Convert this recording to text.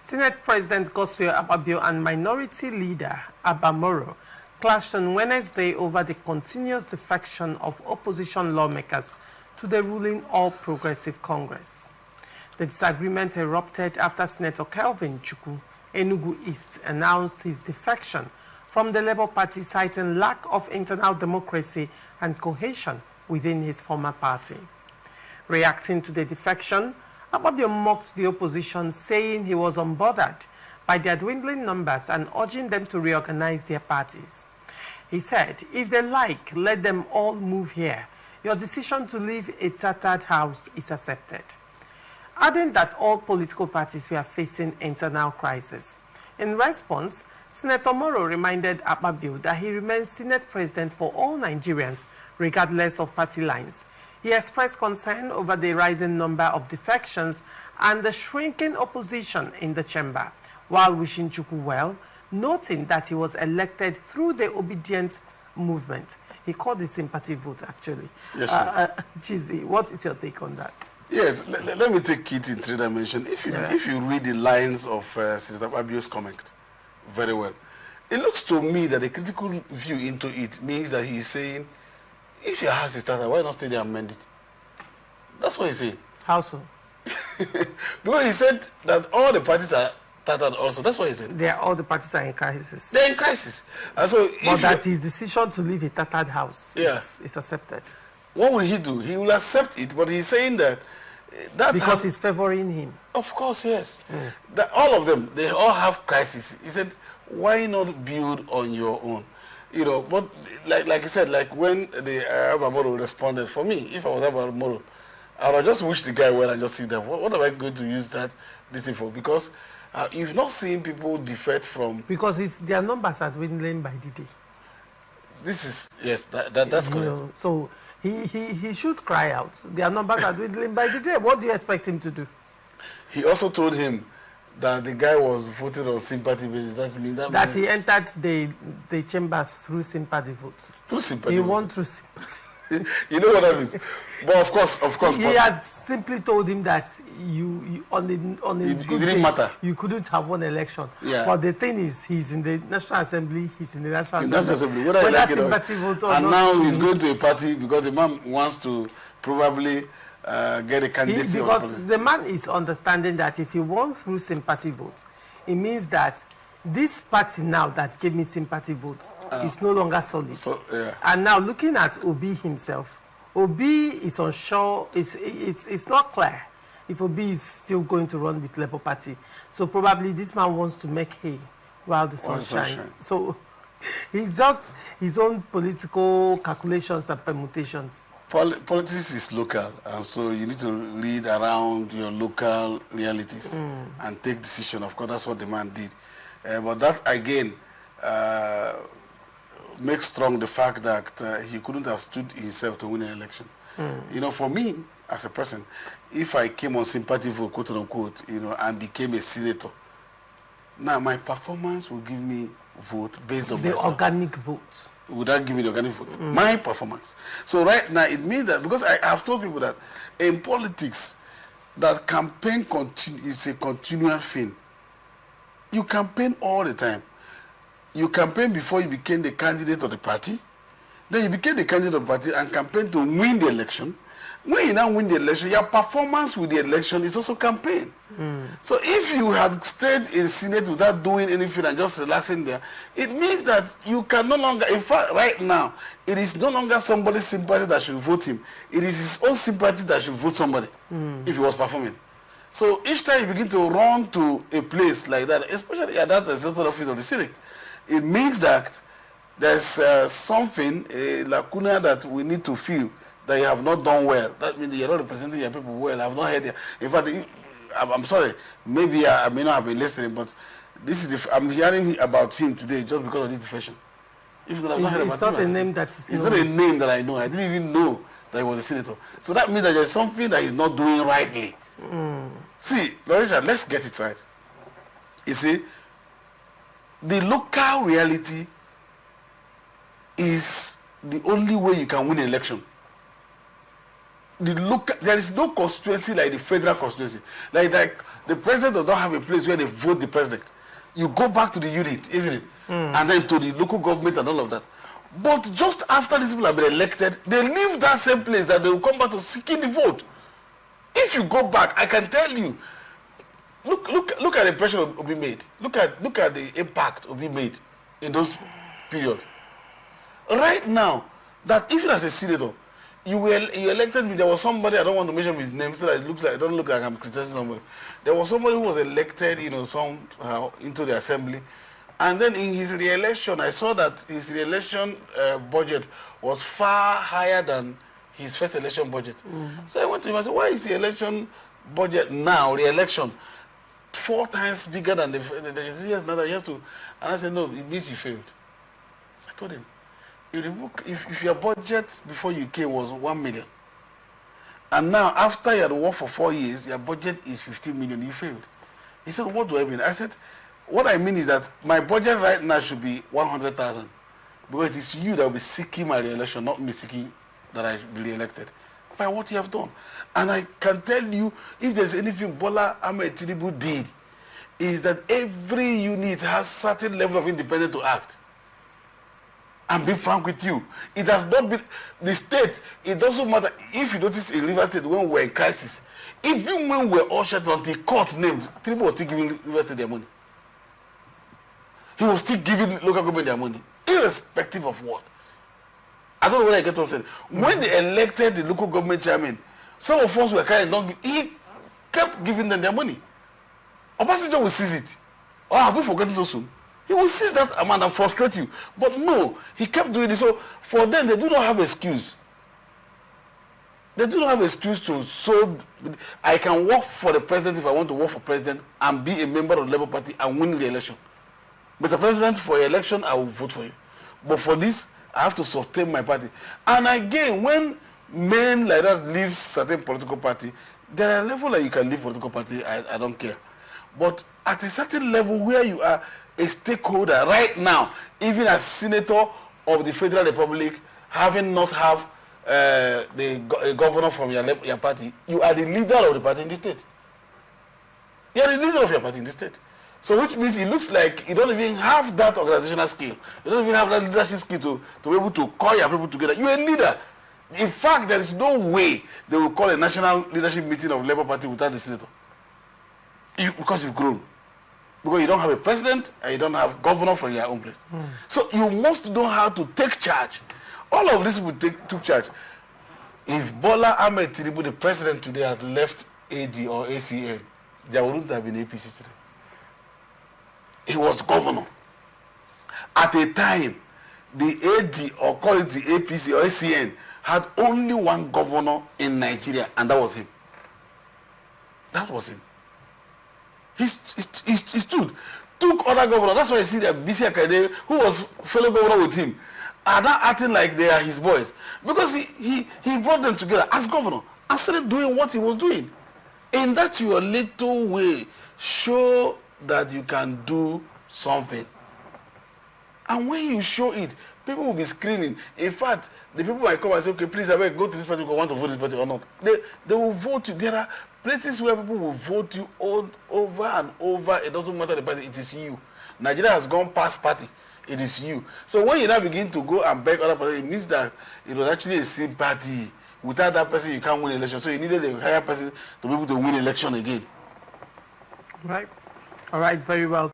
Senate President Godswill Akpabio and Minority Leader Abba Moro clashed on Wednesday over the continuous defection of opposition lawmakers to the ruling All Progressive Congress. The disagreement erupted after Senator Kelvin Chukwu, Enugu East, announced his defection from the Labour Party, citing lack of internal democracy and cohesion within his former party. Reacting to the defection, Akpabio mocked the opposition, saying he was unbothered by their dwindling numbers and urging them to reorganize their parties. He said, if they like, let them all move here. Your decision to leave a tattered house is accepted. Adding that all political parties were facing internal crisis. In response, Senator Moro reminded Akpabio that he remains Senate President for all Nigerians, regardless of party lines. He expressed concern over the rising number of defections and the shrinking opposition in the chamber, while wishing Chukwu well, noting that he was elected through the obedient movement. He called the sympathy vote, actually. Yes, Chizzy, what is your take on that? Yes, let me take it in three dimensions. If you read the lines of Senator Akpabio's comment very well, it looks to me that the critical view into it means that he is saying, if your house is tattered, why not stay there and mend it? That's what he's saying. How so? Because he said that all the parties are tattered also. That's what he said. All the parties are in crisis. They're in crisis. And so but that his decision to leave a tattered house is accepted. What will he do? He will accept it, but he's saying that... because it's favoring him. Of course, yes. That all of them, they all have crisis. He said, why not build on your own? You know, but like I said, like when the Abba Moro responded, for me, if I was Abba Moro, I would just wish the guy well and just see that, what am I going to use this thing for? Because you've not seen people defect from... Because their numbers are dwindling by the day. This is, yes, that's correct. So he should cry out. Their numbers are dwindling by the day. What do you expect him to do? He also told him that the guy was voted on sympathy basis. That he entered the chambers through sympathy votes. Through sympathy. He won through sympathy. You know what that means? But of course. He has simply told him that you didn't matter. You couldn't have won election. Yeah. But the thing is, he's in the National Assembly. He's in the National Assembly. Whether like sympathy vote or and not, now he's going to a party because the man wants to probably get a candidate. Because the man is understanding that if he won through sympathy votes, it means that this party now that gave me sympathy votes is no longer solid. So, and now looking at Obi himself, Obi is unsure, it's not clear if Obi is still going to run with Labour Party. So probably this man wants to make hay while the sun shines. So it's just his own political calculations and permutations. Politics is local, and so you need to read around your local realities and take decision. Of course, that's what the man did. But that, again, makes strong the fact that he couldn't have stood himself to win an election. You know, for me, as a person, if I came on sympathy for quote unquote, you know, and became a senator, now my performance will give me vote based on the organic vote. Would that give me the organic vote? My performance. So right now, it means that, because I have told people that in politics, that campaign is a continual thing. You campaign all the time. You campaign before you became the candidate of the party. Then you became the candidate of the party and campaign to win the election. When you now win the election, your performance with the election is also campaign. So if you had stayed in Senate without doing anything and just relaxing there, it means that you can no longer, in fact, right now, it is no longer somebody's sympathy that should vote him. It is his own sympathy that should vote somebody if he was performing. So each time you begin to run to a place like that, especially at that central office of the Senate, it means that there's something, a lacuna that we need to feel that you have not done well. That means you're not representing your people well. I have not heard you. In fact, I'm sorry, maybe I may not have been listening, but this is I'm hearing about him today just because of this defection. If not, I've not heard about him. It's not a name that is It's not a name that I know. I didn't even know that he was a senator. So that means that there's something that he's not doing rightly. See, Lorisha, let's get it right. You see, the local reality is the only way you can win an election. There is no constituency like the federal constituency. Like the president does not have a place where they vote the president. You go back to the unit, isn't it? And then to the local government and all of that. But just after these people have been elected, they leave that same place that they will come back to seeking the vote. If you go back, I can tell you, look at the impression Obi made. Look at the impact Obi made in those periods. Right now, that even as a senator, you elected me. There was somebody, I don't want to mention his name so that it don't look like I'm criticizing somebody. There was somebody who was elected, somehow into the assembly. And then in his re-election, I saw that his re-election budget was far higher than his first election budget. So I went to him and said, why is the election budget now, re-election, 4 times bigger than the years now that he has to? And I said, no, it means you failed. I told him, if your budget before you came was 1 million, and now after you had worked for 4 years, your budget is 15 million, you failed. He said, what do I mean? I said, what I mean is that my budget right now should be 100,000, because it is you that will be seeking my re-election, not me seeking that I should be re-elected by what you have done. And I can tell you, if there's anything Bola Ahmed Tinubu did, is that every unit has certain level of independence to act. And be frank with you, it has not been the state. It doesn't matter if you notice in River State when we were in crisis, even when we were ushered until court named, Tinubu was still giving River State their money. He was still giving local government their money, irrespective of what. I don't know whether I get what I'm saying. When they elected the local government chairman, some of us were carrying on. He kept giving them their money. Obasanjo will seize it. Oh, have we forgotten so soon? He will seize that amount and frustrate you. But no, he kept doing it. So for them, they do not have excuse. They do not have excuse to I can work for the president if I want to work for president and be a member of the Labour Party and win the election. Mr. President, for your election, I will vote for you. But for this, I have to sustain my party. And again, when men like that leave certain political party, there are levels that you can leave political party, I don't care. But at a certain level where you are a stakeholder right now, even as senator of the Federal Republic, having not have a governor from your party, you are the leader of the party in the state. You are the leader of your party in the state. So which means it looks like you don't even have that organizational skill. You don't even have that leadership skill to be able to call your people together. You're a leader. In fact, there is no way they will call a national leadership meeting of Labour Party without the senator. Because you've grown. Because you don't have a president and you don't have governor from your own place. So you must know how to take charge. All of this will took charge. If Bola Ahmed Tinubu, the president today, has left AD or ACN, there wouldn't have been APC today. He was governor. At a time, the AD, or call it the APC or ACN, had only one governor in Nigeria, and that was him. That was him. He stood, took other governors. That's why I see that BC Akade, who was fellow governor with him, are now acting like they are his boys. Because he brought them together as governor and started doing what he was doing. In that your little way, show that you can do something. And when you show it, people will be screening. In fact, the people might come and say, okay, please, I will go to this party, want to vote this party or not. They will vote you. There are places where people will vote you all over and over. It doesn't matter the party, it is you. Nigeria has gone past party. It is you. So when you now begin to go and beg other parties, it means that it was actually a sympathy. Without that person, you can't win election. So you needed a higher person to be able to win election again. Right. All right, very well.